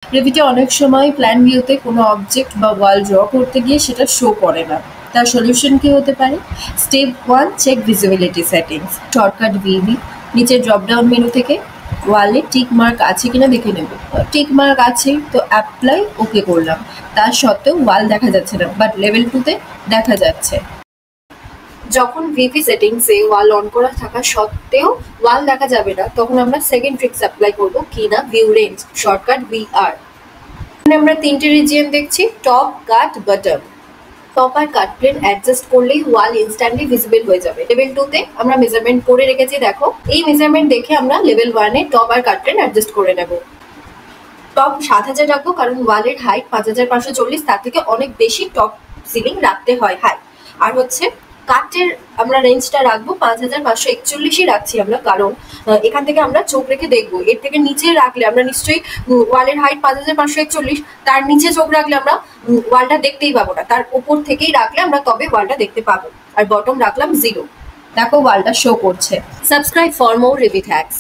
রেভিটে অনেক সময় প্ল্যান ভিউতে কোনো অবজেক্ট বা ওয়াল ড্র করতে গিয়ে সেটা শো করে না। তার সলিউশন কি হতে পারে? Step 1, check visibility settings. Shortcut VV, নিচে ড্রপডাউন মেনু থেকে ওয়ালে টিক মার্ক আছে কিনা দেখে নেব। টিক মার্ক আছে তো অ্যাপ্লাই ওকে করলাম। তার সত্ত্বেও ওয়াল দেখা যাচ্ছে না, বাট লেভেল 2-তে দেখা যাচ্ছে। যখন ভিভি সেটিংসে ওয়াল অন করা থাকা সত্ত্বেও ওয়াল দেখা যাবে না, তখন আমরা সেকেন্ড ট্রিক্স অ্যাপ্লাই করব, কি না ভিউ রেঞ্জ, শর্টকাট ভিআর। এখানে আমরা 3টে রিজিয়ন দেখছি, টপ, কাট, বটম। টপ আর কাট প্লেন অ্যাডজাস্ট করলেই ওয়াল ইনস্ট্যান্টলি ভিজিবল হয়ে যাবে। লেভেল 2-তে আমরা মেজারমেন্ট করে রেখেছি, দেখো এই মেজারমেন্ট দেখে আমরা লেভেল 1-এ টপ আর কাট প্লেন অ্যাডজাস্ট করে নেব। টপ 7000 রাখবো, কারণ ওয়ালের হাইট 5540, তার থেকে অনেক বেশি টপ সিলিং রাখতে হয় হাইট। আর হচ্ছে কাটের আমরা রেঞ্জটা রাখবো 5541ই রাখছি আমরা, কারণ এখান থেকে আমরা চোখ রেখে দেখবো। এর থেকে নিচে রাখলে আমরা নিশ্চয়ই ওয়ালের হাইট 5541, তার নিচে চোখ রাখলে আমরা ওয়ালটা দেখতেই পাবো না। তার উপর থেকেই রাখলে আমরা তবে ওয়ালটা দেখতে পাবো। আর বটম রাখলাম 0। দেখো ওয়ালটা শো করছে। Subscribe for more rivet hacks.